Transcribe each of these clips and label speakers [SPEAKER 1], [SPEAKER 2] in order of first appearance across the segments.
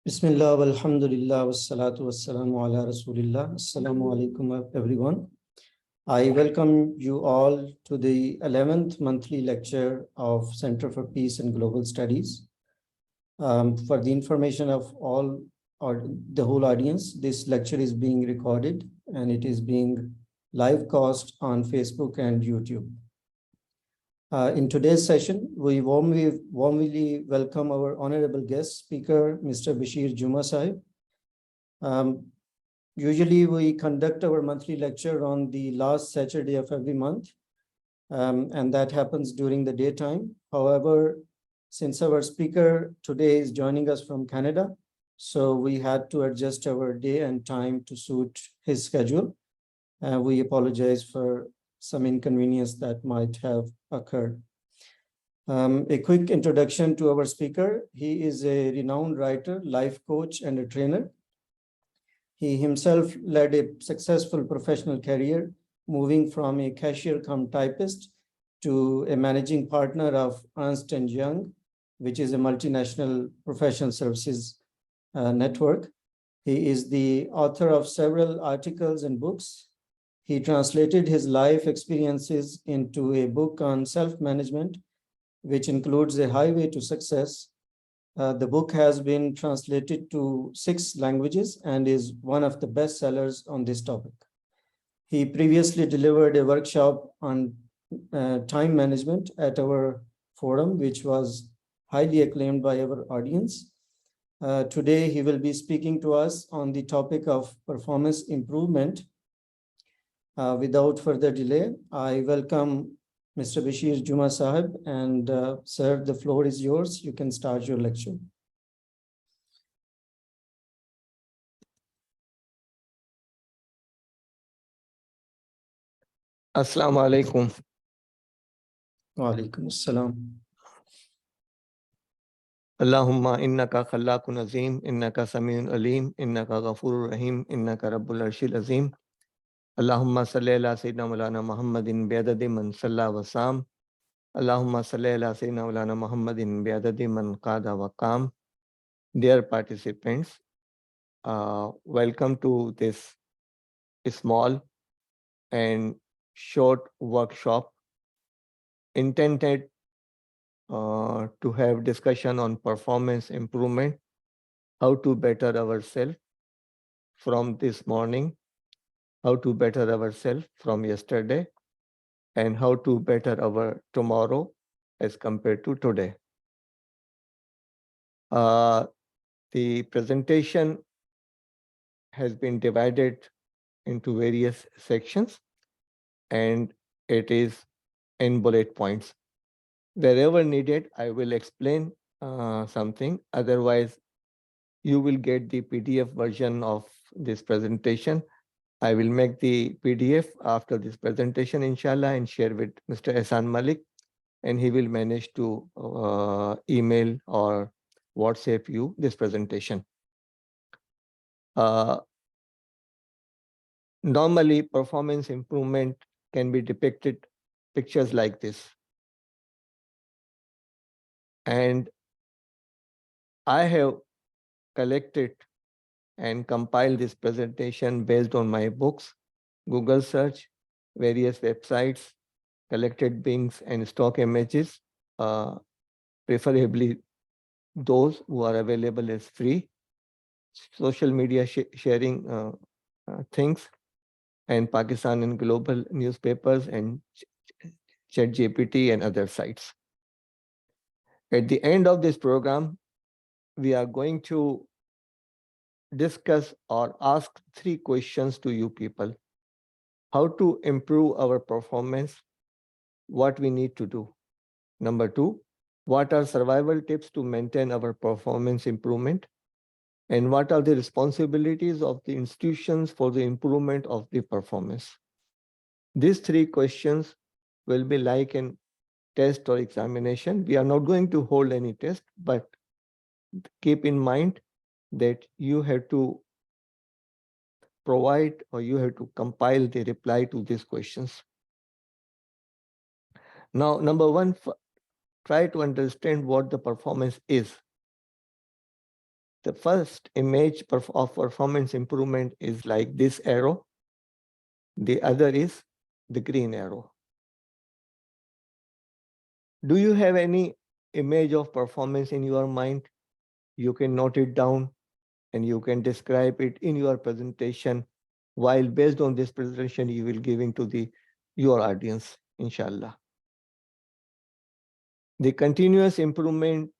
[SPEAKER 1] Bismillah, walhamdulillah, wassalatu wassalamu ala rasulillah. Assalamu alaikum, everyone. I welcome you all to the 11th monthly lecture of Center for Peace and Global Studies. For the information of all or the whole audience, this lecture is being recorded and it is being live cast on Facebook and YouTube. In today's session, we warmly welcome our honorable guest speaker, Mr. Basheer Juma Sahib. Usually we conduct our monthly lecture on the last Saturday of every month, and that happens during the daytime. However, since our speaker today is joining us from Canada, so we had to adjust our day and time to suit his schedule. We apologize for some inconvenience that might have occurred. A quick introduction to our speaker. He is a renowned writer, life coach, and a trainer. He himself led a successful professional career, moving from a cashier cum typist to a managing partner of Ernst & Young, which is a multinational professional services network. He is the author of several articles and books. He translated his life experiences into a book on self-management, which includes A Highway to Success. The book has been translated to 6 languages and is one of the best sellers on this topic. He previously delivered a workshop on time management at our forum, which was highly acclaimed by our audience. Today, he will be speaking to us on the topic of performance improvement. Without further delay, I welcome Mr. Basheer Juma Sahib, and sir, the floor is yours. You can start your lecture.
[SPEAKER 2] Assalamu alaikum.
[SPEAKER 1] Wa alaikum assalam.
[SPEAKER 2] Allahumma innaka khallaqun azim, innaka samiun alim, innaka ghafurur rahim, innaka rabbul arshil azim. Allahumma salli ala sayyidina maulana Muhammadin bi'adadi man salla wa sam. Allahumma salli ala sayyidina maulana Muhammadin bi'adadi man qada wa qam. Dear participants, welcome to this small and short workshop intended to have discussion on performance improvement, how to better ourselves from this morning, how to better ourselves from yesterday, and how to better our tomorrow as compared to today. The presentation has been divided into various sections, and it is in bullet points. Wherever needed, I will explain something. Otherwise, you will get the PDF version of this presentation. I will make the PDF after this presentation, inshallah, and share with Mr. Ehsan Malik, and he will manage to email or WhatsApp you this presentation. Normally, performance improvement can be depicted pictures like this. And I have collected and compiled this presentation based on my books, Google search, various websites, collected bings and stock images, preferably those who are available as free, social media sharing things, and Pakistan and global newspapers and ChatGPT and other sites. At the end of this program, we are going to discuss or ask 3 questions to you people. How to improve our performance, what we need to do. Number 2, what are survival tips to maintain our performance improvement? And what are the responsibilities of the institutions for the improvement of the performance? These 3 questions will be like an test or examination. We are not going to hold any test, but keep in mind that you have to provide or you have to compile the reply to these questions. Now, number 1, try to understand what the performance is. The first image of performance improvement is like this arrow. The other is the green arrow. Do you have any image of performance in your mind? You can note it down and you can describe it in your presentation, while based on this presentation you will giving to your audience, inshallah. The continuous improvement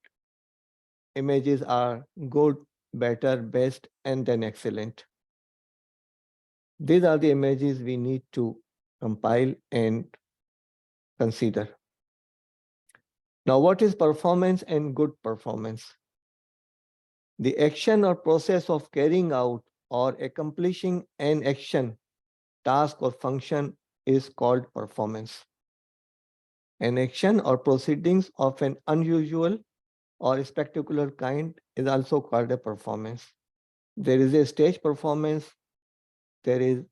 [SPEAKER 2] images are good, better, best, and then excellent. These are the images we need to compile and consider. Now, what is performance and good performance? The action or process of carrying out or accomplishing an action, task, or function is called performance. An action or proceedings of an unusual or spectacular kind is also called a performance. There is a stage performance. There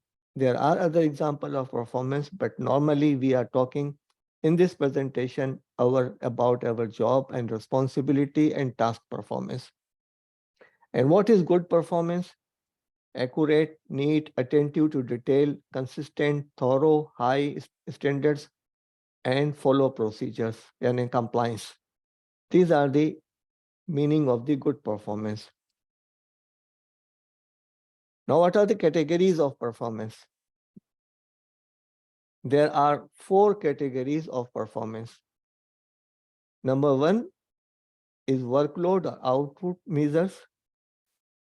[SPEAKER 2] are other examples of performance, but normally we are talking in this presentation about our job and responsibility and task performance. And what is good performance? Accurate, neat, attentive to detail, consistent, thorough, high standards, and follow procedures and in compliance. These are the meaning of the good performance. Now, what are the categories of performance? There are 4 categories of performance. Number 1 is workload or output measures.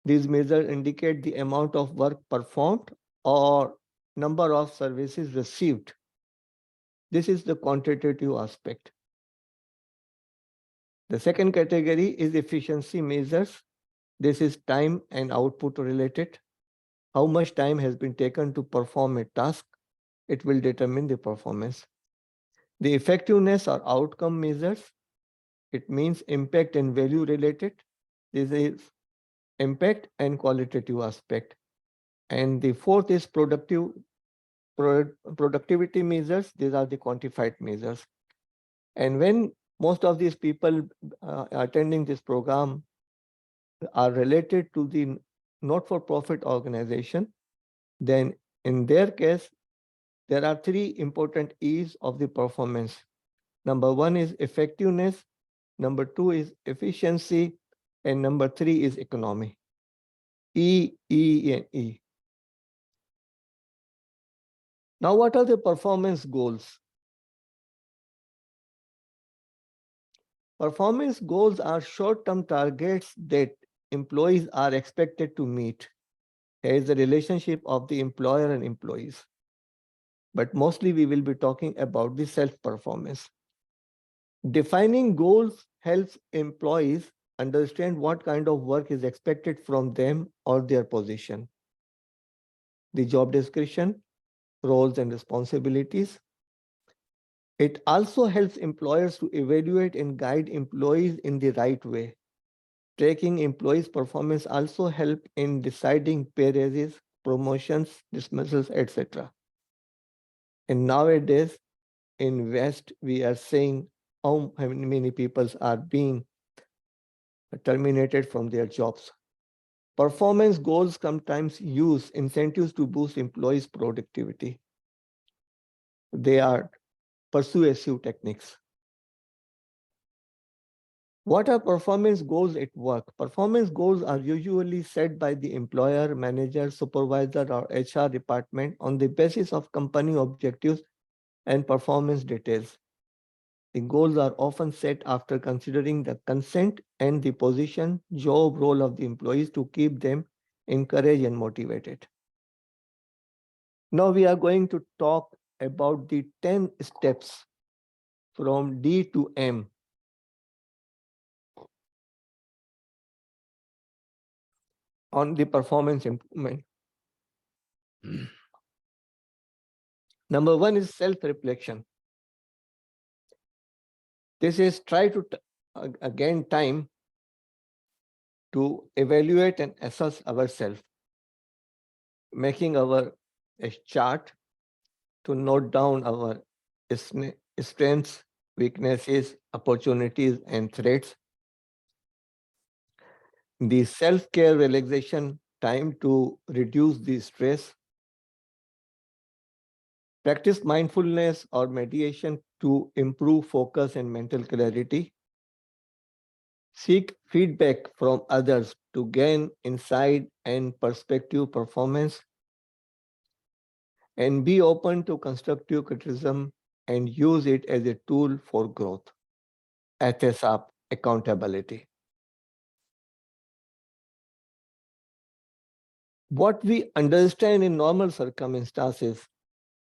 [SPEAKER 2] These measures indicate the amount of work performed or number of services received. This is the quantitative aspect. The second category is efficiency measures. This is time and output related. How much time has been taken to perform a task? It will determine the performance. The effectiveness or outcome measures. It means impact and value related. This is impact and qualitative aspect. And the fourth is productivity measures. These are the quantified measures. And when most of these people attending this program are related to the not-for-profit organization, then in their case, there are 3 important E's of the performance. Number 1 is effectiveness, number 2 is efficiency, and number 3 is economy. E, E, and E. Now, what are the performance goals? Performance goals are short-term targets that employees are expected to meet. Here is the relationship of the employer and employees. But mostly we will be talking about the self-performance. Defining goals helps employees understand what kind of work is expected from them or their position. The job description, roles and responsibilities. It also helps employers to evaluate and guide employees in the right way. Tracking employees' performance also help in deciding pay raises, promotions, dismissals, etc. And nowadays, in West, we are seeing how many people are being terminated from their jobs. Performance goals sometimes use incentives to boost employees' productivity. They are persuasive techniques. What are performance goals at work? Performance goals are usually set by the employer, manager, supervisor, or HR department on the basis of company objectives and performance details. The goals are often set after considering the consent and the position, job role of the employees to keep them encouraged and motivated. Now we are going to talk about the 10 steps from D to M on the performance improvement. Number 1 is self-reflection. This is try to again time to evaluate and assess ourselves, making a chart to note down our strengths, weaknesses, opportunities, and threats. the self-care relaxation time to reduce the stress, practice mindfulness or meditation to improve focus and mental clarity, seek feedback from others to gain insight and perspective performance, and be open to constructive criticism and use it as a tool for growth. एहतसाब, accountability. What we understand in normal circumstances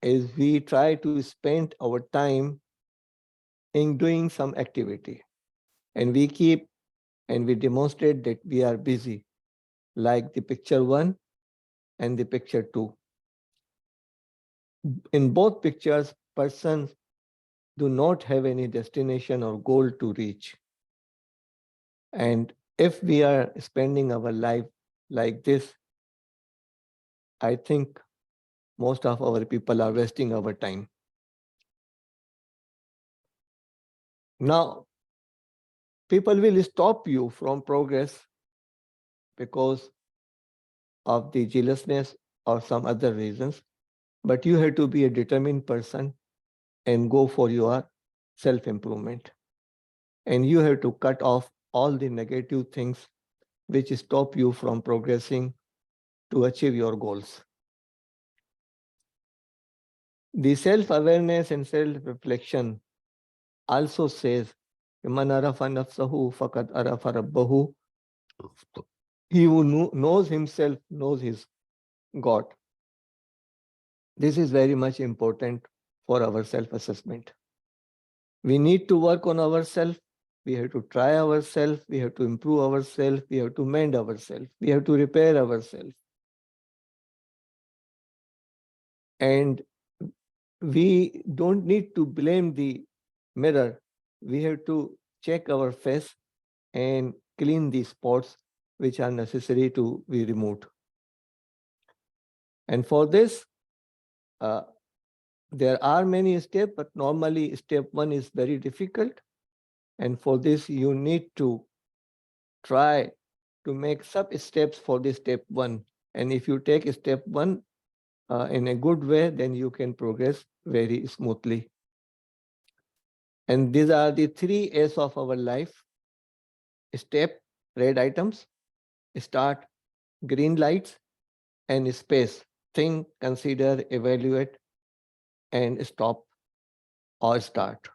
[SPEAKER 2] is we try to spend our time in doing some activity, and we demonstrate that we are busy, like the picture 1 and the picture 2. In both pictures, persons do not have any destination or goal to reach. And if we are spending our life like this, I think most of our people are wasting our time. Now, people will stop you from progress because of the jealousness or some other reasons, but you have to be a determined person and go for your self-improvement. And you have to cut off all the negative things which stop you from progressing to achieve your goals. The self-awareness and self-reflection also says, "Man arafa nafsahu faqad arafa rabbahu." He who knows himself knows his God. This is very much important for our self-assessment. We need to work on ourselves. We have to try ourselves. We have to improve ourselves. We have to mend ourselves. We have to repair ourselves. And we don't need to blame the mirror. We have to check our face and clean the spots which are necessary to be removed. And for this, there are many steps, but normally step 1 is very difficult. And for this, you need to try to make sub steps for the step 1. And if you take step 1 in a good way, then you can progress very smoothly. And these are the 3 A's of our life: step, red items; start, green lights; and space, think, consider, evaluate, and stop or start.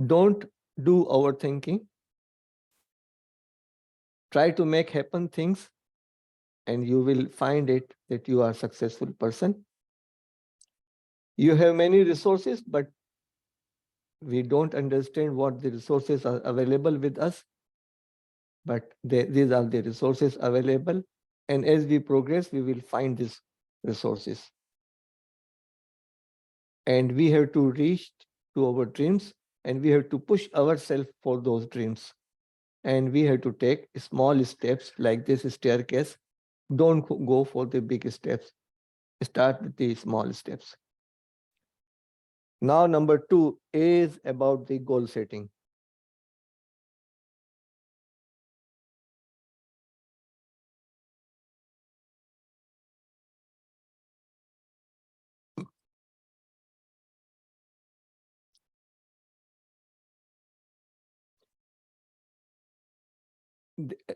[SPEAKER 2] Don't do overthinking. Try to make happen things, and you will find it that you are a successful person. You have many resources, but we don't understand what the resources are available with us. But these are the resources available. And as we progress, we will find these resources. And we have to reach to our dreams, and we have to push ourselves for those dreams. And we have to take small steps like this staircase. Don't go for the big steps. Start with the small steps. Now, number 2 is about the goal setting.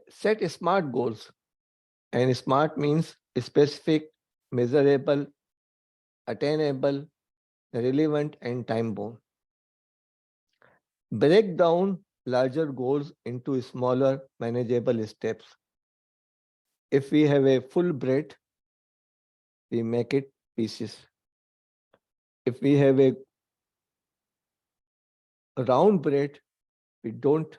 [SPEAKER 2] Set SMART goals. And SMART means specific, measurable, attainable, relevant, and time bound. Break down larger goals into smaller, manageable steps. If we have a full bread, we make it pieces. If we have a round bread, we don't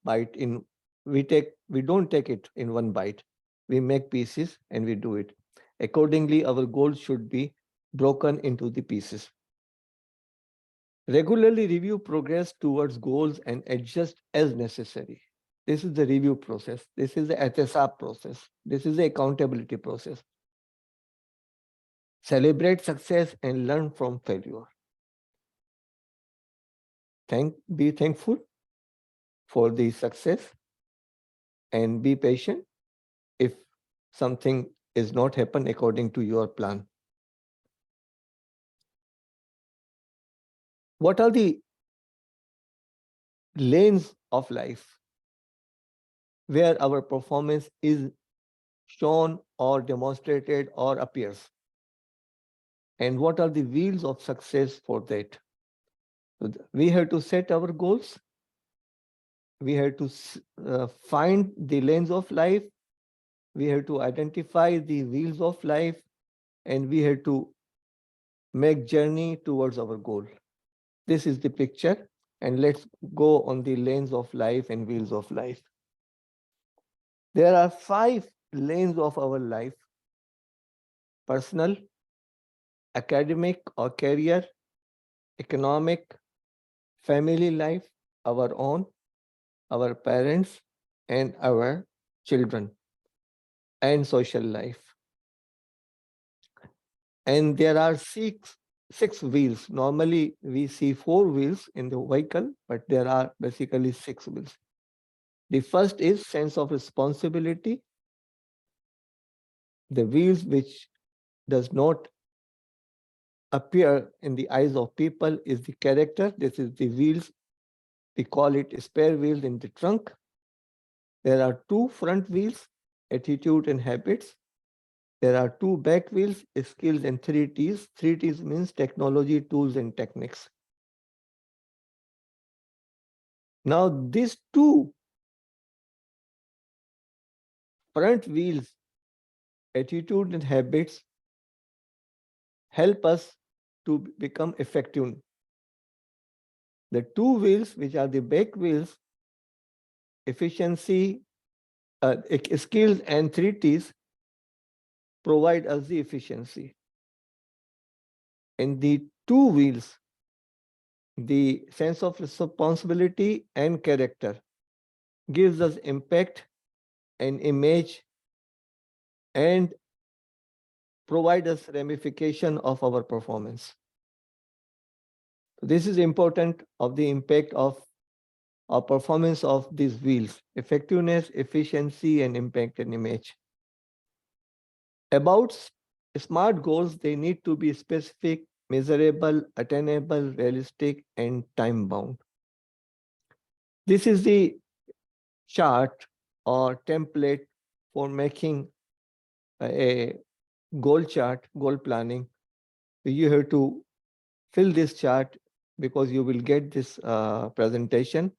[SPEAKER 2] bite in, we don't take it in one bite. We make pieces and we do it. Accordingly, our goals should be broken into the pieces. Regularly review progress towards goals and adjust as necessary. This is the review process. This is the एहतसाब process. This is the accountability process. Celebrate success and learn from failure. Be thankful for the success and be patient if something is not happen according to your plan. What are the lanes of life where our performance is shown or demonstrated or appears? And what are the wheels of success for that? So we have to set our goals. We have to find the lanes of life. We have to identify the wheels of life, and we have to make journey towards our goal. This is the picture, and let's go on the lanes of life and wheels of life. There are 5 lanes of our life: personal, academic or career, economic, family life, our own, our parents, and our children, and social life. And there are six wheels. Normally, we see 4 wheels in the vehicle, but there are basically 6 wheels. The first is sense of responsibility. The wheels which does not appear in the eyes of people is the character. This is the wheels. We call it spare wheels in the trunk. There are 2 front wheels, attitude and habits. There are 2 back wheels, skills, and 3 T's. 3 T's means technology, tools, and techniques. Now, these 2 front wheels, attitude and habits, help us to become effective. The 2 wheels, which are the back wheels, efficiency, skills, and 3 T's, provide us the efficiency. And the 2 wheels, the sense of responsibility and character, gives us impact and image and provide us ramification of our performance. This is important of the impact of our performance of these wheels: effectiveness, efficiency, and impact and image. About smart goals, they need to be specific, measurable, attainable, realistic, and time bound. This is the chart or template for making a goal chart, goal planning. You have to fill this chart because you will get this presentation,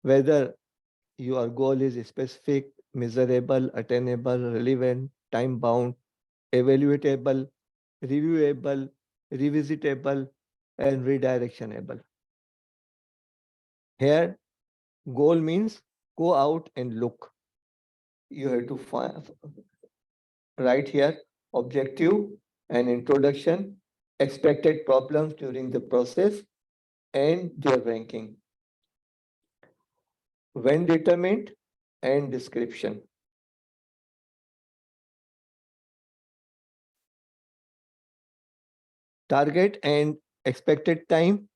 [SPEAKER 2] whether your goal is specific, measurable, attainable, relevant, time bound, evaluatable, reviewable, revisitable, and redirectionable. Here, goal means go out and look. You have to find right here objective and introduction, expected problems during the process, and their ranking. When determined and description. Target and expected time,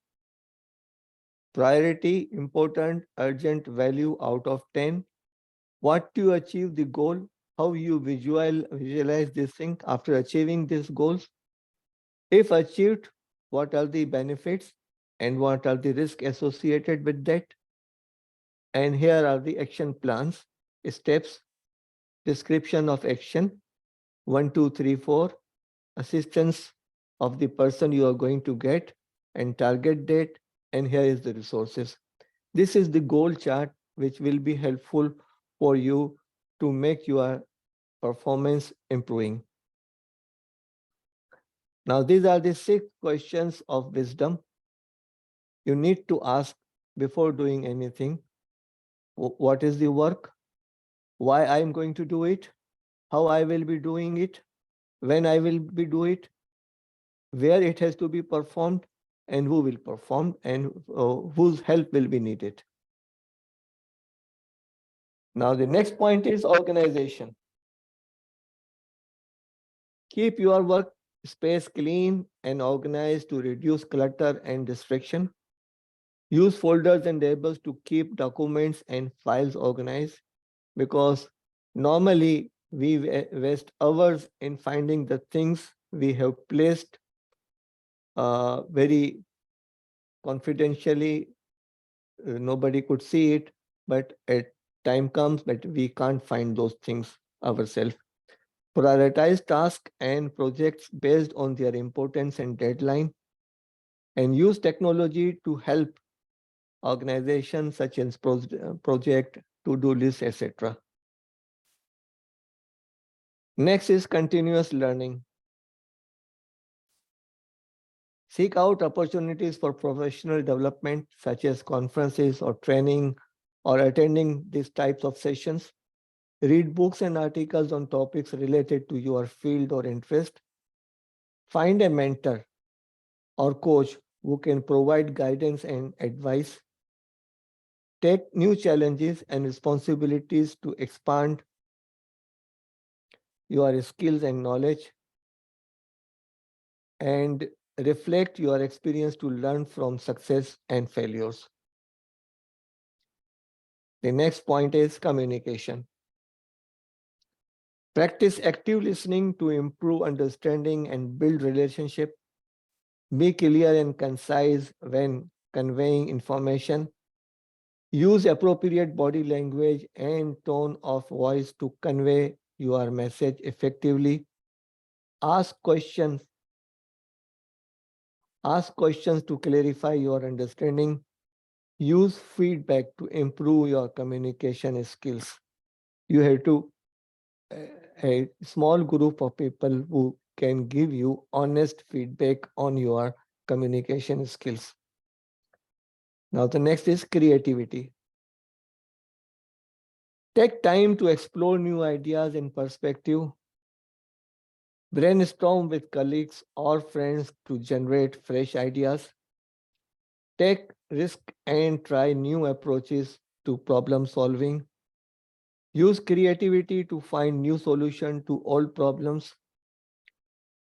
[SPEAKER 2] priority, important, urgent, value out of 10. What to achieve the goal, how you visualize this thing after achieving these goals. If achieved, what are the benefits and what are the risks associated with that? And here are the action plans, steps, description of action, 1, 2, 3, 4, assistance of the person you are going to get, and target date, and here is the resources. This is the goal chart which will be helpful for you to make your performance improving. Now, these are the 6 questions of wisdom you need to ask before doing anything. What is the work? Why I am going to do it? How I will be doing it? When I will be do it? Where it has to be performed? And who will perform? And whose help will be needed? Now, the next point is organization. Keep your work space clean and organized to reduce clutter and distraction. Use folders and labels to keep documents and files organized, because normally we waste hours in finding the things we have placed very confidentially. Nobody could see it, but at time comes that we can't find those things ourselves. Prioritize tasks and projects based on their importance and deadline, and use technology to help organizations such as project, to-do list, etc. Next is continuous learning. Seek out opportunities for professional development, such as conferences or training or attending these types of sessions. Read books and articles on topics related to your field or interest. Find a mentor or coach who can provide guidance and advice. Take new challenges and responsibilities to expand your skills and knowledge, and reflect your experience to learn from success and failures. The next point is communication. Practice active listening to improve understanding and build relationship. Be clear and concise when conveying information. Use appropriate body language and tone of voice to convey your message effectively. Ask questions. Ask questions to clarify your understanding. Use feedback to improve your communication skills. You have to a small group of people who can give you honest feedback on your communication skills. Now, the next is creativity. Take time to explore new ideas and perspective. Brainstorm with colleagues or friends to generate fresh ideas. Take risk and try new approaches to problem solving. Use creativity to find new solutions to old problems.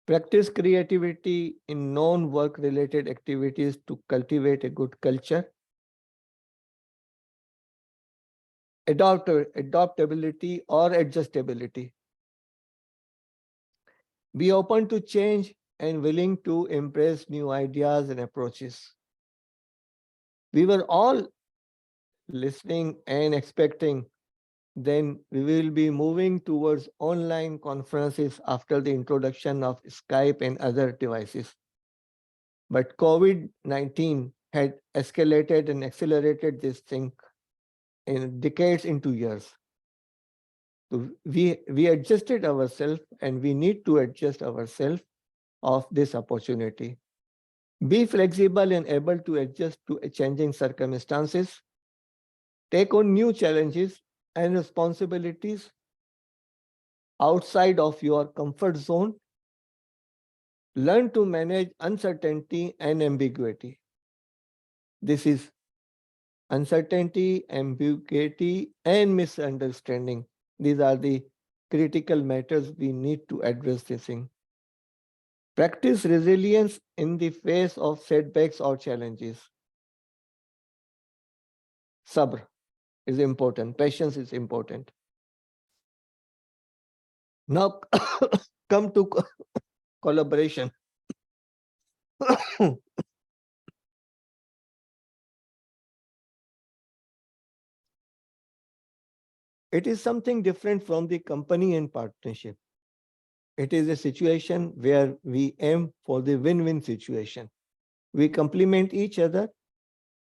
[SPEAKER 2] Practice creativity in non-work related activities to cultivate a good culture. Adaptability or adjustability. Be open to change and willing to embrace new ideas and approaches. We were all listening and expecting, then we will be moving towards online conferences after the introduction of Skype and other devices. But COVID-19 had escalated and accelerated this thing in decades into years. So we adjusted ourselves, and we need to adjust ourselves of this opportunity. Be flexible and able to adjust to changing circumstances. Take on new challenges and responsibilities outside of your comfort zone. Learn to manage uncertainty and ambiguity. This is uncertainty, ambiguity, and misunderstanding. These are the critical matters we need to address this thing. Practice resilience in the face of setbacks or challenges. Sabr is important. Patience is important. Now come to collaboration. It is something different from the company and partnership. It is a situation where we aim for the win-win situation. We complement each other,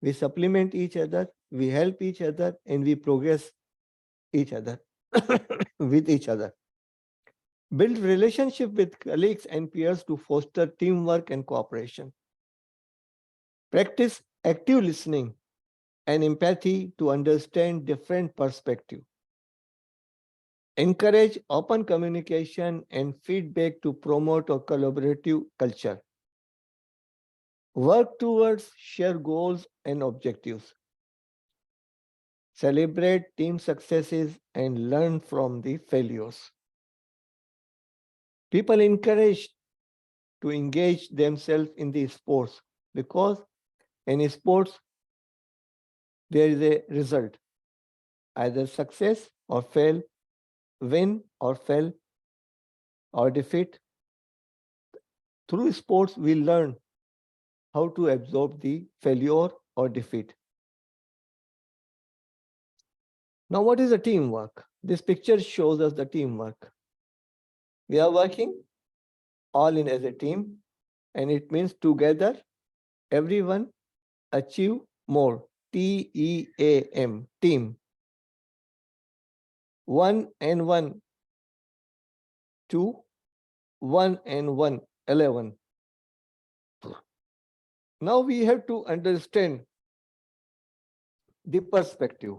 [SPEAKER 2] we supplement each other, we help each other, and we progress each other with each other. Build relationship with colleagues and peers to foster teamwork and cooperation. Practice active listening and empathy to understand different perspectives. Encourage open communication and feedback to promote a collaborative culture. Work towards shared goals and objectives. Celebrate team successes and learn from the failures. People encouraged to engage themselves in the sports, because in sports there is a result, either success or fail, win or fail or defeat. Through sports, we learn how to absorb the failure or defeat. Now, what is the teamwork? This picture shows us the teamwork. We are working all in as a team, and it means together, everyone achieve more. TEAM, team. 1 and 1, 2, 1 and 1, 11. Now we have to understand the perspective.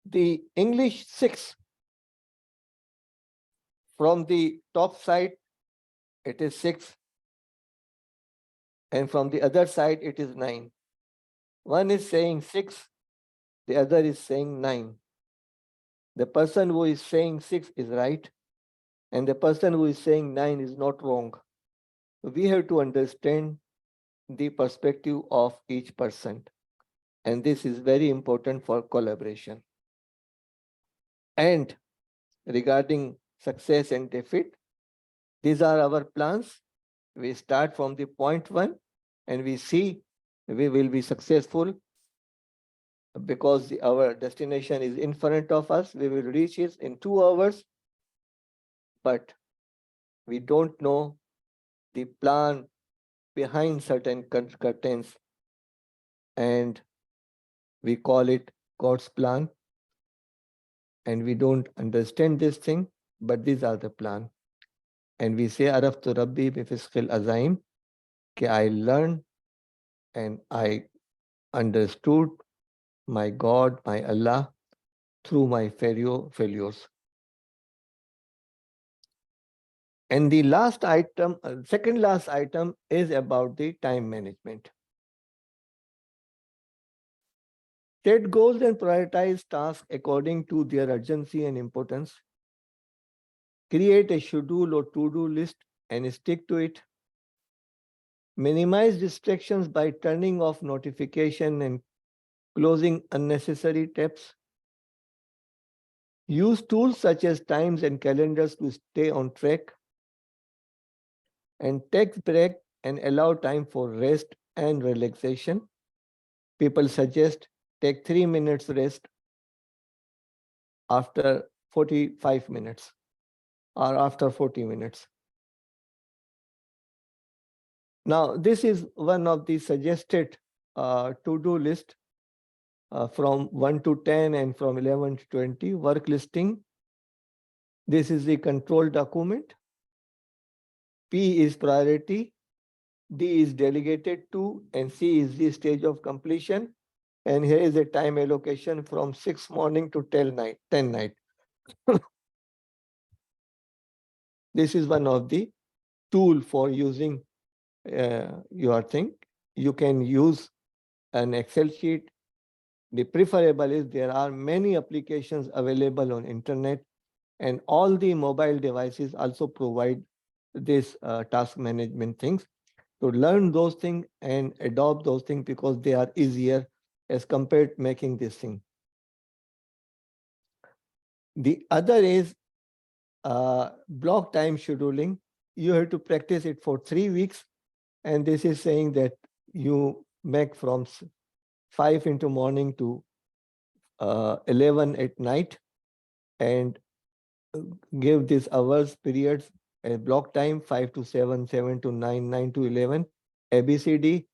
[SPEAKER 2] The English 6, from the top side, it is 6, and from the other side, it is 9. One is saying 6, the other is saying 9. The person who is saying 6 is right, and the person who is saying 9 is not wrong. We have to understand the perspective of each person, and this is very important for collaboration. And regarding success and defeat, these are our plans. We start from the point 1 and we see we will be successful because our destination is in front of us. We will reach it in 2 hours, but we don't know the plan behind certain curtains, and we call it God's plan. And we don't understand this thing, but these are the plan. And we say, Araftu Rabbi bifisqil azaim, कि I learned and I understood my God, my Allah, through my failures. And the last item, second last item is about the time management. Set goals and prioritize tasks according to their urgency and importance. Create a schedule or to-do list and stick to it. Minimize distractions by turning off notification and closing unnecessary tabs. Use tools such as times and calendars to stay on track. And take break and allow time for rest and relaxation. People suggest take 3 minutes rest after 45 minutes or after 40 minutes. Now, this is one of the suggested to-do list from 1 to 10 and from 11 to 20, work listing. This is the control document. P is priority, D is delegated to, and C is the stage of completion. And here is a time allocation from 6 morning to 10 night. This is one of the tool for using your thing. You can use an Excel sheet. The preferable is there are many applications available on internet, and all the mobile devices also provide this task management things. To learn those things and adopt those things because they are easier as compared to making this thing. The other is block time scheduling. You have to practice it for 3 weeks. And this is saying that you make from 5 into morning to 11 at night and give these hours periods a block time 5 to 7, 7 to 9, 9 to 11, ABCD,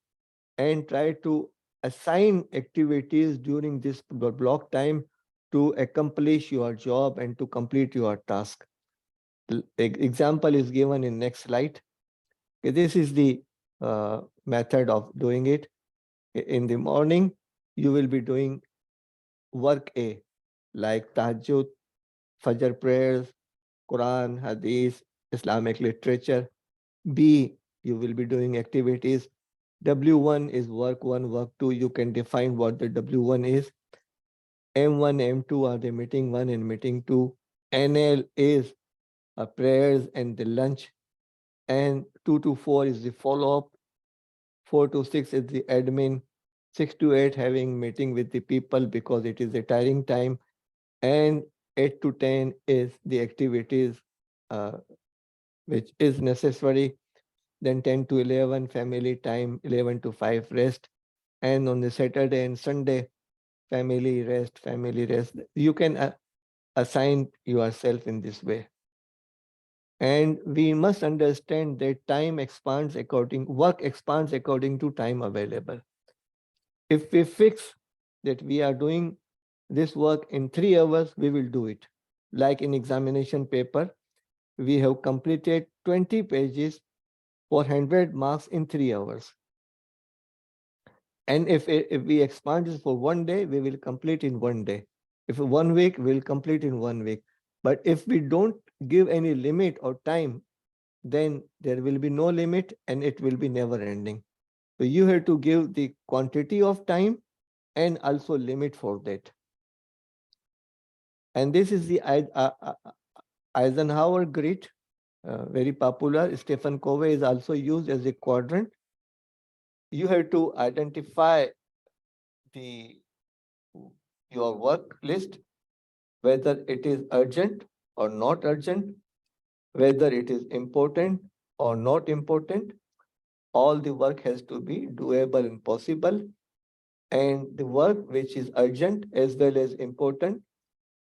[SPEAKER 2] and try to assign activities during this block time to accomplish your job and to complete your task. Example is given in next slide. This is the method of doing it. In the morning, you will be doing work A, like Tahajjud, Fajr prayers, Quran, Hadith, Islamic literature. B, you will be doing activities. W1 is work 1, work 2. You can define what the W1 is. M1, M2 are the meeting 1 and meeting 2. NL is prayers and the lunch. And 2 to 4 is the follow-up. 4 to 6 is the admin. 6 to 8 having meeting with the people because it is a tiring time, and 8 to 10 is the activities uh, which is necessary. Then 10 to 11 family time, 11 to 5 rest, and on the Saturday and Sunday family rest, family rest. You can assign yourself in this way. And we must understand that work expands according to time available. If we fix that we are doing this work in 3 hours, we will do it. Like in examination paper, we have completed 20 pages for 100 marks in 3 hours. And if we expand this for one day, we will complete in one day. If 1 week, we'll complete in 1 week. But if we don't give any limit or time, then there will be no limit and it will be never ending. So you have to give the quantity of time and also limit for that. And this is the Eisenhower grid, very popular. Stephen Covey is also used as a quadrant. You have to identify the your work list, whether it is urgent or not urgent, whether it is important or not important. All the work has to be doable and possible. And the work which is urgent as well as important,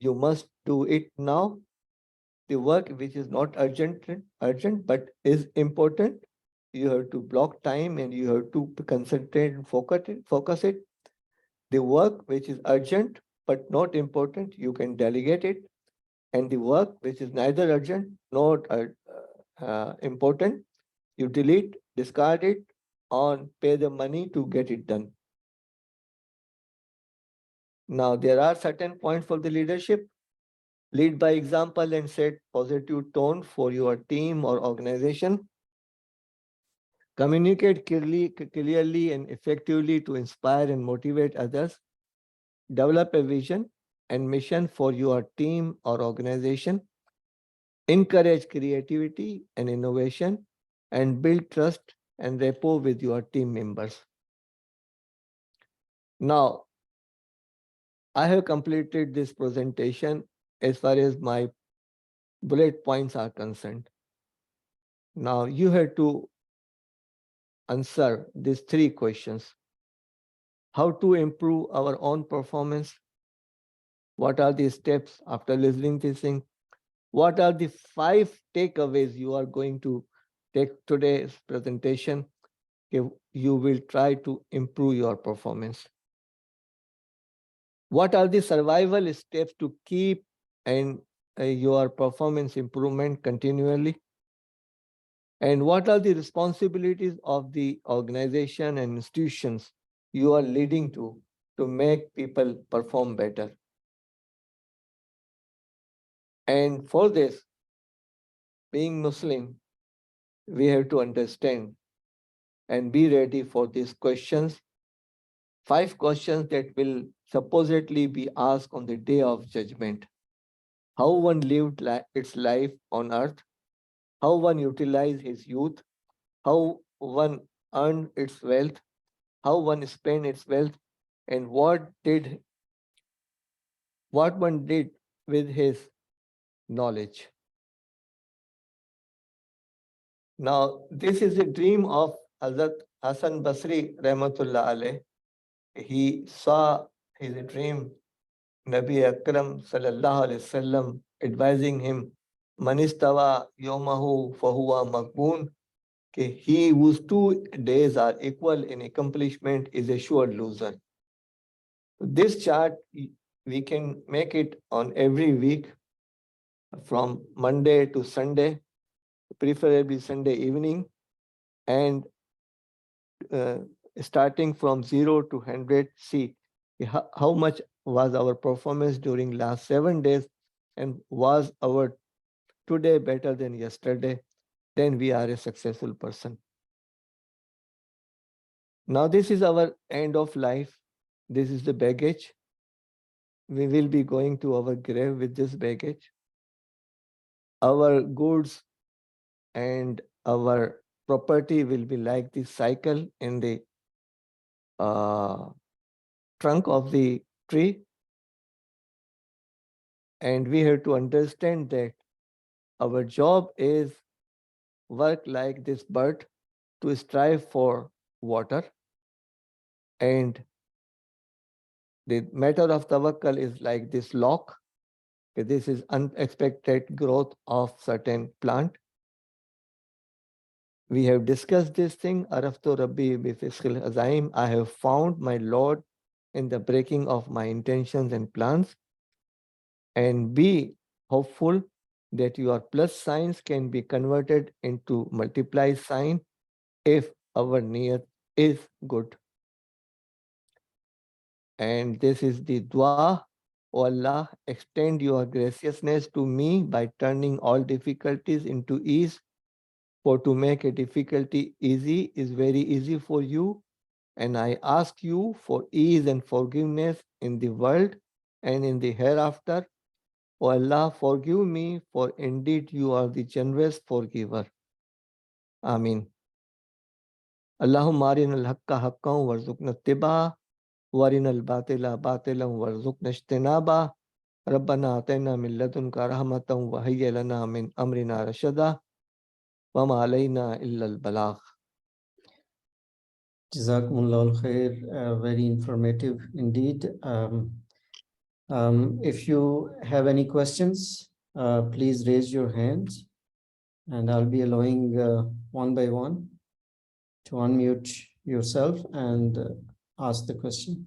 [SPEAKER 2] you must do it now. The work which is not urgent but is important, you have to block time and you have to concentrate and focus it. The work which is urgent but not important, you can delegate it. And the work which is neither urgent nor important, you delete, discard it, or pay the money to get it done. Now, there are certain points for the leadership. Lead by example and set positive tone for your team or organization. Communicate clearly and effectively to inspire and motivate others. Develop a vision and mission for your team or organization. Encourage creativity and innovation and build trust and rapport with your team members. Now, I have completed this presentation as far as my bullet points are concerned. Now, you have to answer these 3 questions. How to improve our own performance? What are the steps after listening to this thing? What are the 5 takeaways you are going to take today's presentation? You will try to improve your performance. What are the survival steps to keep and your performance improvement continually? And what are the responsibilities of the organization and institutions you are leading to make people perform better? And for this, being Muslim, we have to understand and be ready for these questions. 5 questions that will supposedly be asked on the day of judgment. How one lived its life on earth, how one utilized his youth, how one earned its wealth, how one spent its wealth, and what one did with his knowledge. Now, this is a dream of Hazrat Hassan Basri Rahmatullah alayh. He saw his dream, Nabi Akram sallallahu alayhi wasallam advising him, Manistawa yomahu fahuwa makboon, he whose 2 days are equal in accomplishment is a sure loser. This chart, we can make it on every week from Monday to Sunday, preferably Sunday evening, and uh, starting from 0 to 100, see how much was our performance during last 7 days and was our today better than yesterday, then we are a successful person. Now, this is our end of life. This is the baggage. We will be going to our grave with this baggage. Our goods and our property will be like the cycle in the trunk of the tree, and we have to understand that our job is work like this bird to strive for water, and the matter of tawakkal is like this lock. This is unexpected growth of certain plant. We have discussed this thing. Araftu Rabbi bifiskil azaim. I have found my Lord in the breaking of my intentions and plans. And be hopeful that your plus signs can be converted into multiply sign if our niyat is good. And this is the dua. O Allah, extend your graciousness to me by turning all difficulties into ease. For to make a difficulty easy is very easy for you. And I ask you for ease and forgiveness in the world and in the hereafter. O Allah, forgive me, for indeed you are the generous forgiver. Ameen. Allahumma arina al-haqqa haqqan warzuqna ittiba'a warina al-batila batilan warzuqna ijtinaba. ربنا آتنا من لدنك رحمة وهيئ لنا من أمرنا رشدا وما علينا إلا البلاغ.
[SPEAKER 1] Jazakumullah khair, very informative indeed. If you have any questions, please raise your hands, and I'll be allowing one by one to unmute yourself and ask the question.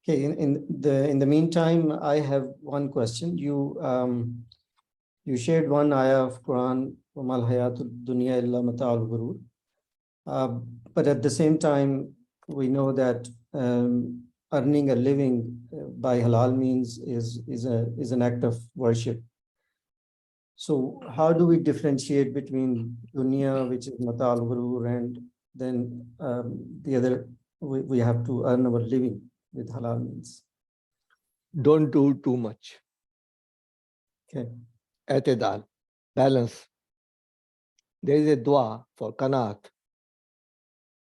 [SPEAKER 1] Okay, in the meantime, I have one question. You shared one ayah of Quran, وَمَا الْحَيَاةُ الدُّنْيَا إِلَّا مَتَاعُ الْغُرُورِ. But at the same time, we know that earning a living by halal means is an act of worship. So how do we differentiate between dunya, which is mata al-ghurur, and then the other, we have to earn our living with halal means?
[SPEAKER 2] Don't do too much.
[SPEAKER 1] Okay.
[SPEAKER 2] Atidal, balance. There is a dua for qanaat.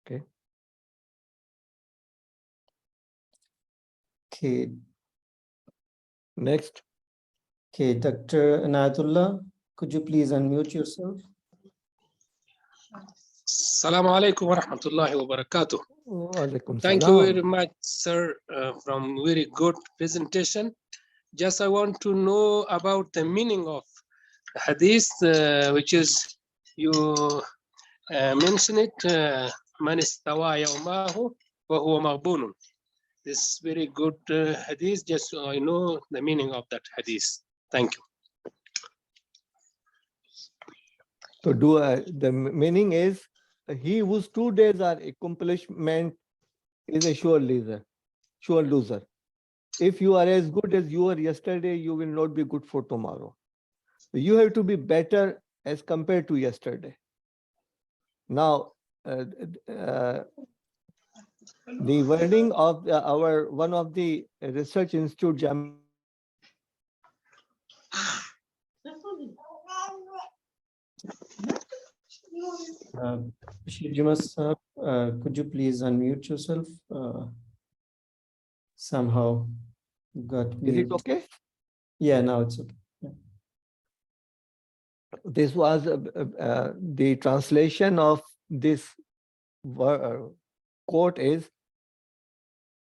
[SPEAKER 2] Okay.
[SPEAKER 1] Okay.
[SPEAKER 2] Next.
[SPEAKER 1] Okay, Dr. Anayatullah, could you please unmute yourself?
[SPEAKER 3] Assalamu alaikum wa rahmatullahi wa barakatuh.
[SPEAKER 2] Walaikum
[SPEAKER 3] Thank you
[SPEAKER 2] salam.
[SPEAKER 3] very much, sir, from very good presentation. Just I want to know about the meaning of hadith, which is you mention it, man istawa yawmahu wa huwa maghbunun. This very good hadith, just so I know the meaning of that hadith. Thank you.
[SPEAKER 2] So the meaning is he whose 2 days are accomplishment is a sure loser. Sure loser. If you are as good as you were yesterday, you will not be good for tomorrow. You have to be better as compared to yesterday. Now, the wording of our one of the research institute,
[SPEAKER 1] Basheer Juma, could you please unmute yourself? Somehow got
[SPEAKER 2] is
[SPEAKER 1] mute.
[SPEAKER 2] it okay?
[SPEAKER 1] Yeah, now it's okay. Yeah.
[SPEAKER 2] This was the translation of this quote is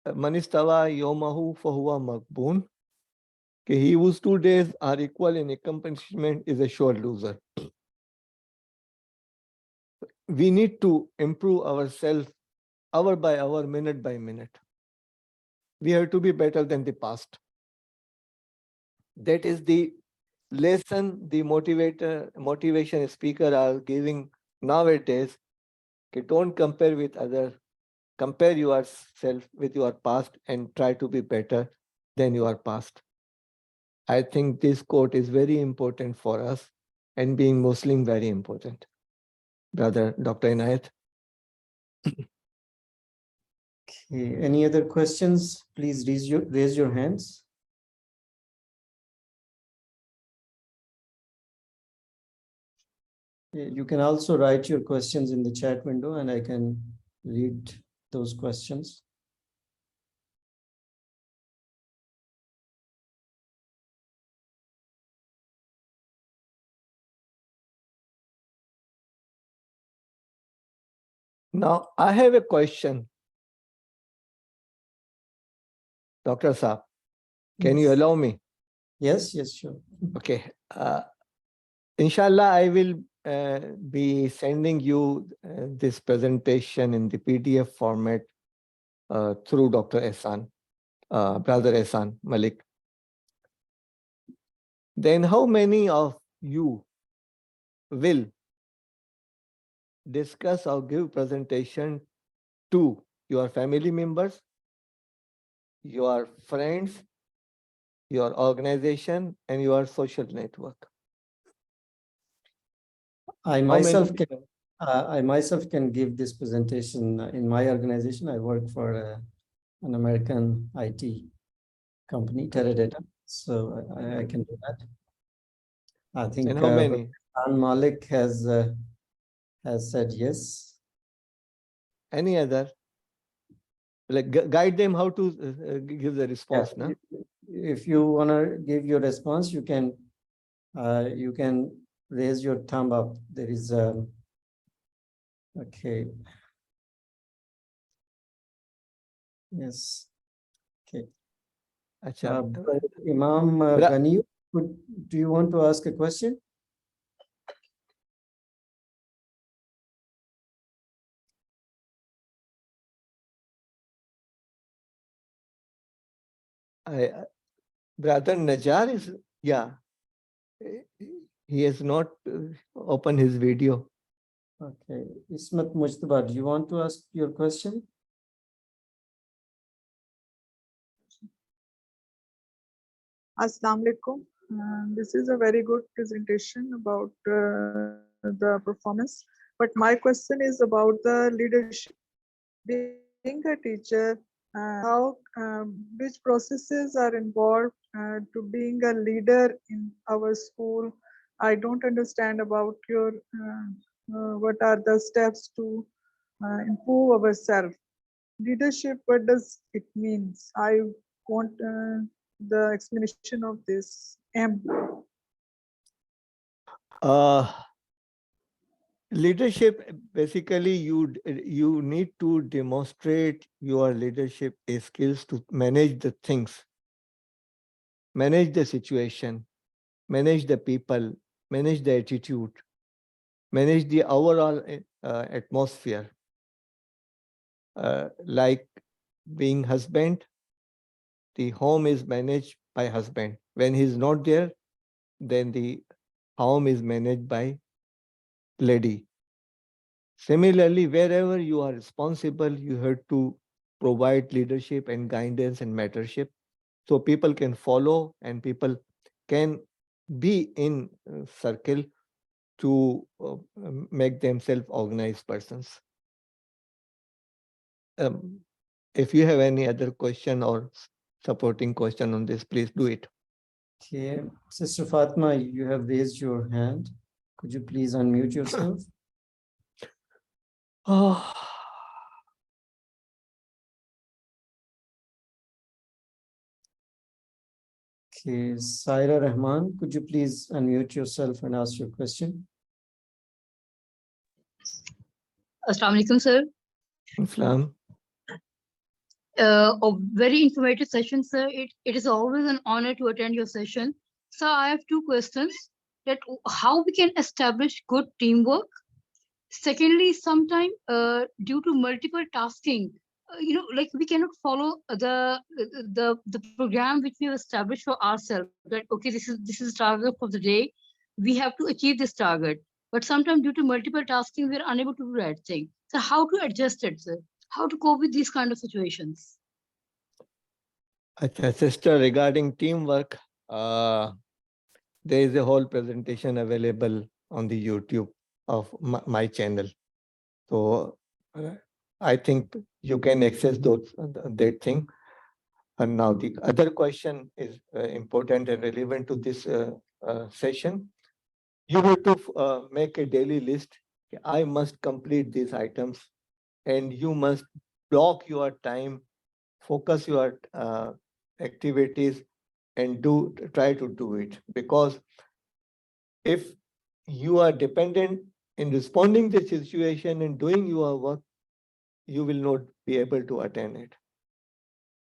[SPEAKER 2] Manistawa yomahu fahuwa makboon. He whose 2 days are equal in accomplishment is a sure loser. We need to improve ourselves hour by hour, minute by minute. We have to be better than the past. That is the lesson the motivation speaker are giving nowadays. Don't compare with others. Compare yourself with your past and try to be better than your past. I think this quote is very important for us, and being Muslim very important. Brother Dr. Inayat.
[SPEAKER 1] Okay, any other questions? Please raise your hands. Okay, you can also write your questions in the chat window and I can read those questions.
[SPEAKER 2] Now, I have a question. Dr. Saab, can you
[SPEAKER 1] Yes.
[SPEAKER 2] allow me?
[SPEAKER 1] Yes, yes, sure.
[SPEAKER 2] Okay. Inshallah, I will be sending you this presentation in the PDF format through Dr. Ehsan, Brother Ehsan Malik. Then how many of you will discuss or give presentation to your family members, your friends, your organization, and your social network?
[SPEAKER 1] I
[SPEAKER 2] How many?
[SPEAKER 1] myself can give this presentation in my organization. I work for an American IT company, Teradata. So I can do that. I think
[SPEAKER 2] And how many?
[SPEAKER 1] Malik has said yes.
[SPEAKER 2] Any other? Like guide them how to give the response.
[SPEAKER 1] Yeah.
[SPEAKER 2] No?
[SPEAKER 1] If you want to give your response, you can raise your thumb up. There is okay. Yes. Okay.
[SPEAKER 2] Acha,
[SPEAKER 1] Imam
[SPEAKER 2] Bra-
[SPEAKER 1] Ghani, do you want to ask a question?
[SPEAKER 2] Brother Najar is, yeah, he has not opened his video.
[SPEAKER 1] Okay. Ismat Mujtaba, do you want to ask your question?
[SPEAKER 4] Assalamu alaikum. This is a very good presentation about the performance. But my question is about the leadership. Being a teacher, how which processes are involved to being a leader in our school? I don't understand about your what are the steps to improve ourselves. Leadership, what does it means? I want the explanation of this.
[SPEAKER 2] Leadership, basically, you need to demonstrate your leadership skills to manage the things, manage the situation, manage the people, manage the attitude, manage the overall atmosphere. Like being husband, the home is managed by husband. When he's not there, then the home is managed by lady. Similarly, wherever you are responsible, you have to provide leadership and guidance and mentorship so people can follow and people can be in circle to make themselves organized persons. If you have any other question or supporting question on this, please do it.
[SPEAKER 1] Okay. Sister Fatma, you have raised your hand. Could you please unmute yourself?
[SPEAKER 2] Oh.
[SPEAKER 1] Okay, Saira Rahman, could you please unmute yourself and ask your question?
[SPEAKER 5] Assalamu alaikum, sir.
[SPEAKER 2] Islam.
[SPEAKER 5] A very informative session, sir. It is always an honor to attend your session. So I have two questions. That how we can establish good teamwork. Secondly, sometime due to multiple tasking, like we cannot follow the program which we have established for ourselves. That okay, this is target for the day. We have to achieve this target. But sometimes due to multiple tasking, we are unable to do that thing. So how to adjust it, sir? How to cope with these kind of situations?
[SPEAKER 2] Sister, regarding teamwork, there is a whole presentation available on the YouTube of my channel. So I think you can access that thing. And now the other question is important and relevant to this session. You have to make a daily list. I must complete these items, and you must block your time, focus your activities, and try to do it. Because if you are dependent in responding to the situation and doing your work, you will not be able to attain it.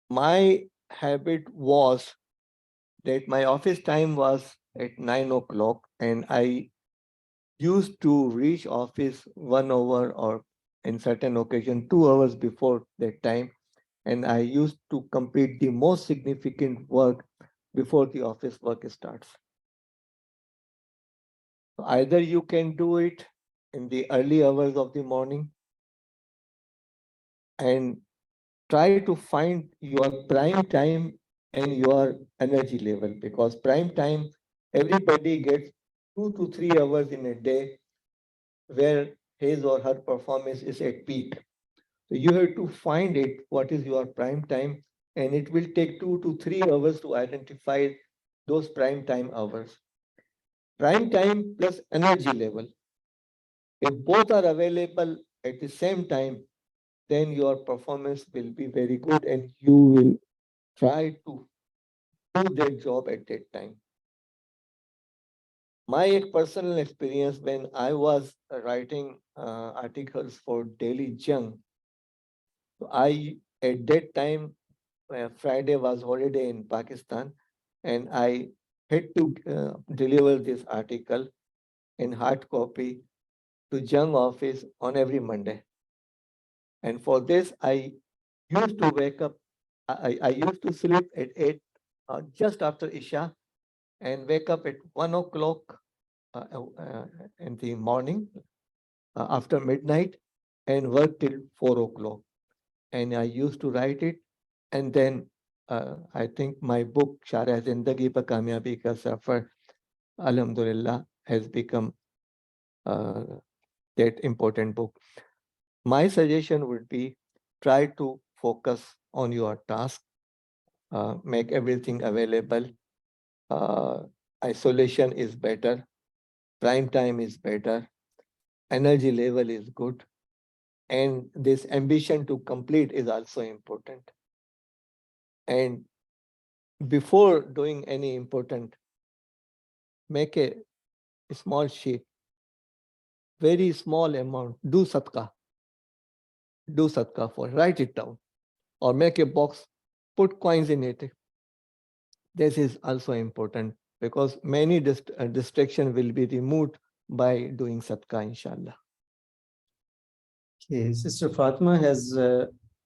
[SPEAKER 2] My habit was that my office time was at 9 o'clock, and I used to reach office 1 hour or in certain occasion 2 hours before that time. And I used to complete the most significant work before the office work starts. Either you can do it in the early hours of the morning and try to find your prime time and your energy level, because prime time, everybody gets 2 to 3 hours in a day where his or her performance is at peak. So you have to find it, what is your prime time, and it will take 2 to 3 hours to identify those prime time hours. Prime time plus energy level. If both are available at the same time, then your performance will be very good and you will try to do that job at that time. My personal experience when I was writing articles for Daily Jung, I at that time Friday was holiday in Pakistan, and I had to deliver this article in hard copy to Jung office on every Monday. And for this, I used to wake up. I used to sleep at 8, just after Isha, and wake up at 1 o'clock in the morning after midnight and work till 4 o'clock. And I used to write it. And then I think my book, Shara Zindagi Pa Kamyabi Ka Safar, Alhamdulillah, has become uh, that important book. My suggestion would be try to focus on your task, make everything available. Uh, Isolation is better, prime time is better, energy level is good, and this ambition to complete is also important. And before doing any important, make a small sheet, very small amount, do sadka for, write it down, or make a box, put coins in it. This is also important because many distraction will be removed by doing sadka, inshallah.
[SPEAKER 1] Okay, Sister Fatma has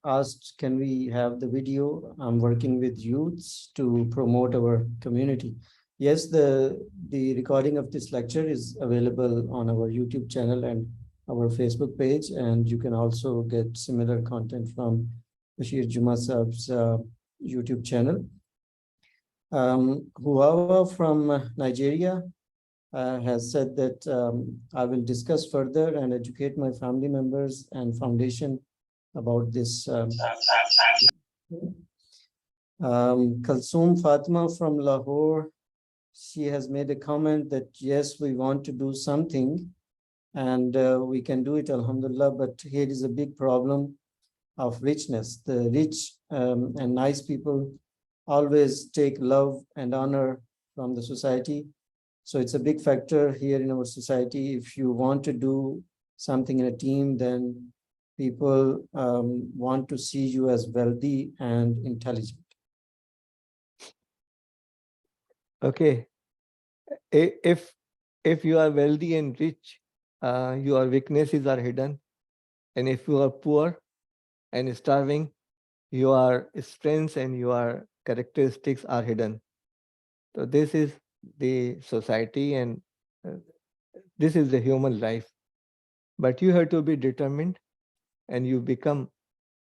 [SPEAKER 1] asked, can we have the video? I'm working with youths to promote our community. Yes, the recording of this lecture is available on our YouTube channel and our Facebook page, and you can also get similar content from Basheer Juma Saab's YouTube channel. Huawa from Nigeria has said that I will discuss further and educate my family members and foundation about this. Kalsoom Fatima from Lahore, she has made a comment that yes, we want to do something and we can do it, Alhamdulillah, but here is a big problem of richness. The rich and nice people always take love and honor from the society. So it's a big factor here in our society. If you want to do something in a team, then people want to see you as wealthy and intelligent.
[SPEAKER 2] Okay, if you are wealthy and rich, your weaknesses are hidden, and if you are poor and starving, your strengths and your characteristics are hidden. So this is the society, and uh, this is the human life. But you have to be determined, and you become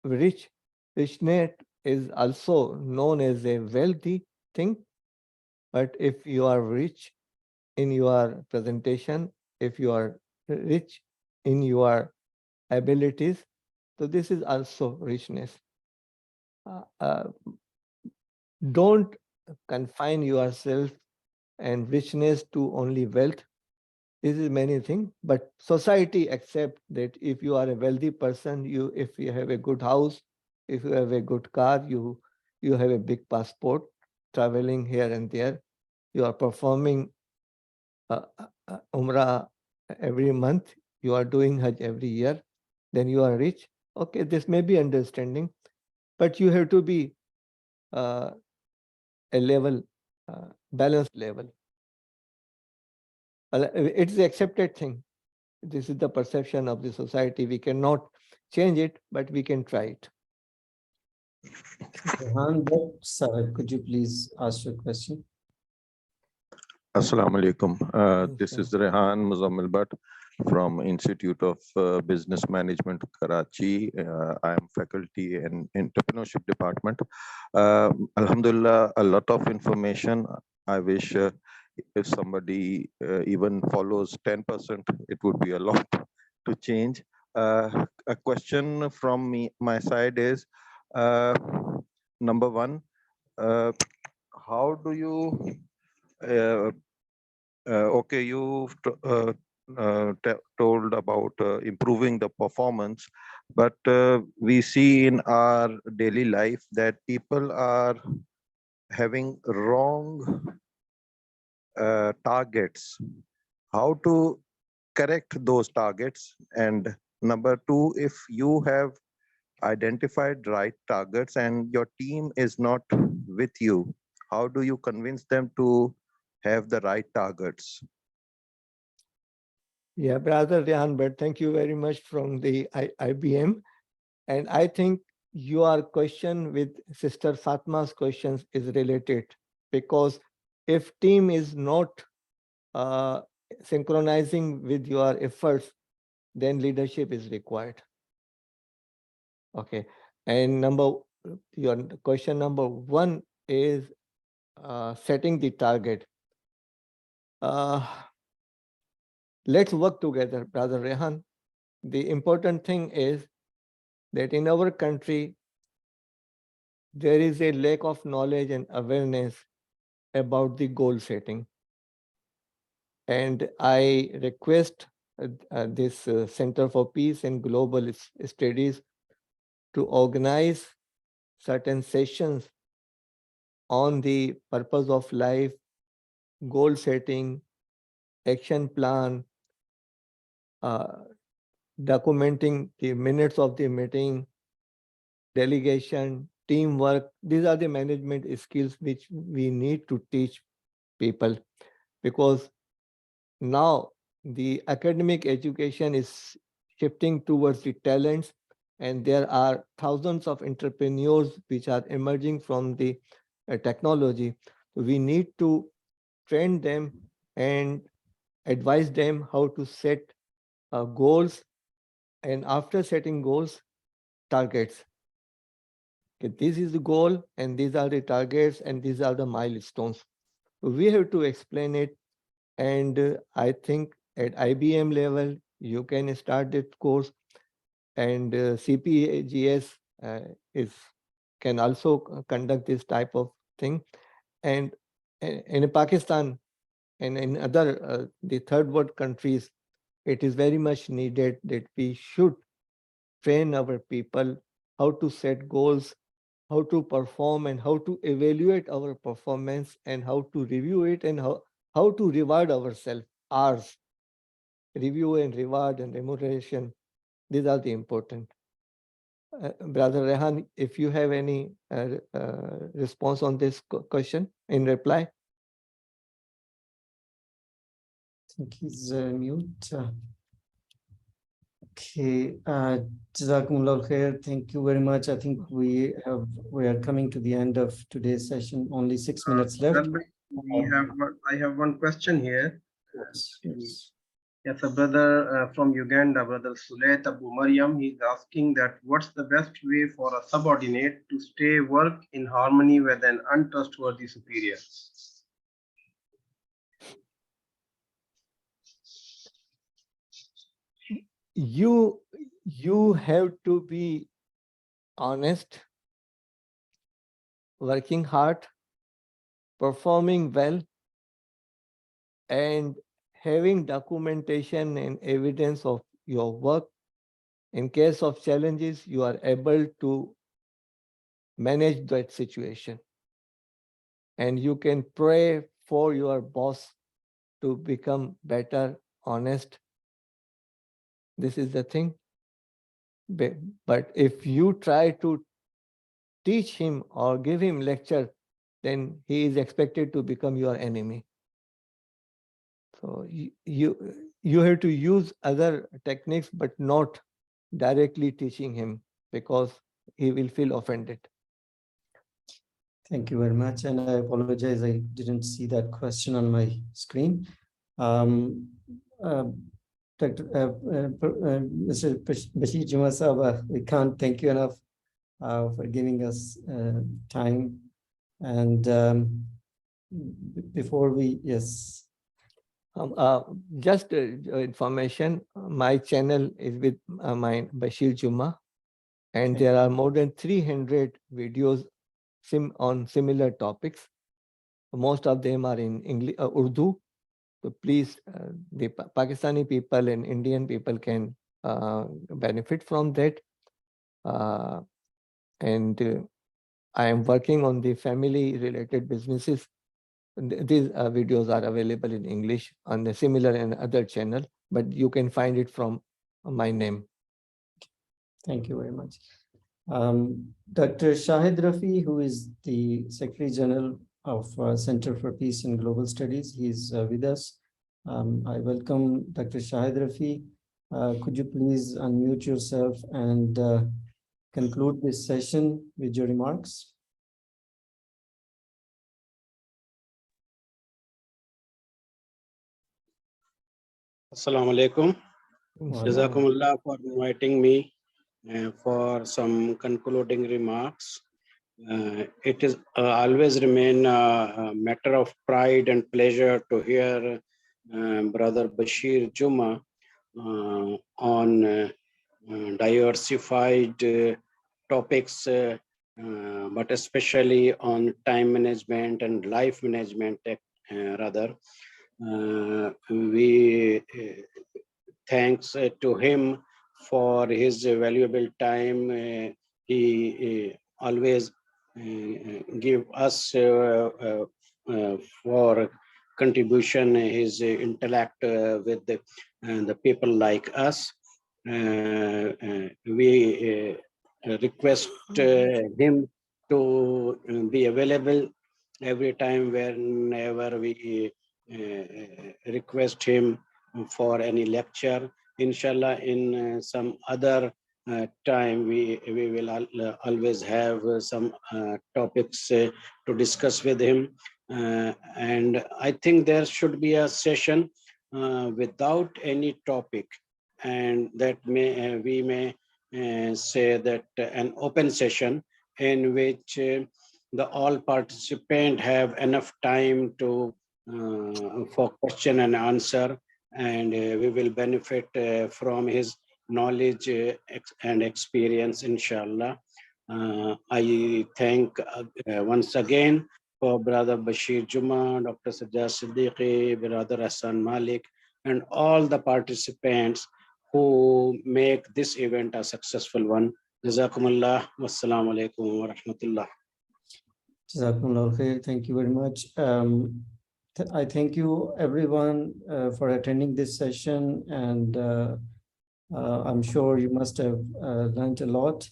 [SPEAKER 2] rich. Richness is also known as a wealthy thing. But if you are rich in your presentation, if you are rich in your abilities, so this is also richness. Uh, don't confine yourself and richness to only wealth. this is many things, but society accept that if you are a wealthy person, if you have a good house, if you have a good car, you have a big passport, traveling here and there, you are performing Umrah every month, you are doing Hajj every year, then you are rich. Okay, this may be understanding, but you have to be a level, balanced level. It's the accepted thing. This is the perception of the society. We cannot change it, but we can try it.
[SPEAKER 1] Rehan, sir, could you please ask your question?
[SPEAKER 6] Assalamu alaikum. This
[SPEAKER 2] Yes,
[SPEAKER 6] is Rehan Muzammil Bhatt from Institute of Business Management, Karachi. I am faculty in entrepreneurship department. Alhamdulillah, a lot of information. I wish if somebody even follows 10%, it would be a lot to change. A question from my side is, number one, how do you okay, you've told about improving the performance, but we see in our daily life that people are having wrong targets. How to correct those targets? And number two, if you have identified right targets and your team is not with you, how do you convince them to have the right targets?
[SPEAKER 2] yeah, brother Rehan, but thank you very much from the IBM. And I think your question with Sister Fatma's questions is related, because if team is not uh, synchronizing with your efforts, then leadership is required. Okay. And your question number one is setting the target. Let's work together, Brother Rehan. The important thing is that in our country, there is a lack of knowledge and awareness about the goal setting. And I request this Center for Peace and Global Studies to organize certain sessions on the purpose of life, goal setting, action plan, documenting the minutes of the meeting, delegation, teamwork. These are the management skills which we need to teach people, because now the academic education is shifting towards the talents, and there are thousands of entrepreneurs which are emerging from the technology. We need to train them and advise them how to set goals, and after setting goals, targets. Okay, this is the goal and these are the targets and these are the milestones. We have to explain it, and I think at IBM level you can start that course, and CPGS is can also conduct this type of thing. And in Pakistan and in other the third world countries, it is very much needed that we should train our people how to set goals, how to perform, and how to evaluate our performance, and how to review it, and how to reward ourselves. Ours, review and reward and remuneration, these are the important. Brother Rehan, if you have any response on this question in reply.
[SPEAKER 1] I think he's mute. Okay, Jazakumullah khair. Thank you very much. I think we are coming to the end of today's session. Only 6 minutes left.
[SPEAKER 7] I have one question here.
[SPEAKER 1] Yes, yes.
[SPEAKER 7] Yes, a brother from Uganda, Brother Sulet Abu Mariam, he's asking that what's the best way for a subordinate to stay work in harmony with an untrustworthy superior?
[SPEAKER 2] You have to be honest, working hard, performing well, and having documentation and evidence of your work. In case of challenges, you are able to manage that situation. And you can pray for your boss to become better, honest. This is the thing. But if you try to teach him or give him lecture, then he is expected to become your enemy. So you have to use other techniques, but not directly teaching him, because he will feel offended.
[SPEAKER 1] Thank you very much. And I apologize, I didn't see that question on my screen. Dr. Mr. Basheer Juma Sahab, we can't thank you enough for giving us time. And before we, yes.
[SPEAKER 2] Just information, my channel is with my Basheer Juma, and
[SPEAKER 1] Okay.
[SPEAKER 2] there are more than 300 videos on similar topics. Most of them are in English, Urdu. So please, the Pakistani people and Indian people can benefit from that. And I am working on the family related businesses. These videos are available in English on the similar and other channel, but you can find it from my name.
[SPEAKER 1] Thank you very much. Dr. Shahid Rafi, who is the Secretary General of Center for Peace and Global Studies, he's with us. I welcome Dr. Shahid Rafi. Could you please unmute yourself and conclude this session with your remarks?
[SPEAKER 8] Assalamu alaikum.
[SPEAKER 1] Wa
[SPEAKER 8] Jazakumullah for inviting me for some concluding remarks. It is always remain a matter of pride and pleasure to hear Brother Basheer Juma on diversified topics, but especially on time management and life management rather. We thanks to him for his valuable time. He always give us for contribution his intellect with the people like us. We request him to be available every time whenever we request him for any lecture. Inshallah, in some other time, we will always have some topics to discuss with him. And I think there should be a session without any topic, and that we may say that an open session in which the all participants have enough time to for question and answer, and we will benefit from his knowledge and experience, inshallah. I thank once again for Brother Basheer Juma, Dr. Sajjad Siddiqui, Brother Hassan Malik, and all the participants who make this event a successful one. Jazakumullah. Wassalamu alaikum wa rahmatullah.
[SPEAKER 1] Jazakumullah khair. Thank you very much. I thank you everyone for attending this session, and I'm sure you must have learned a lot.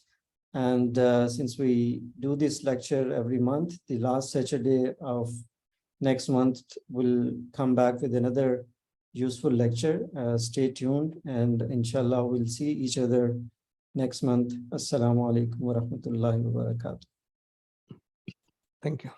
[SPEAKER 1] And since we do this lecture every month, the last Saturday of next month will come back with another useful lecture. Stay tuned, and inshallah we'll see each other next month. Assalamu alaikum wa rahmatullahi wa barakatuh.
[SPEAKER 2] Thank you.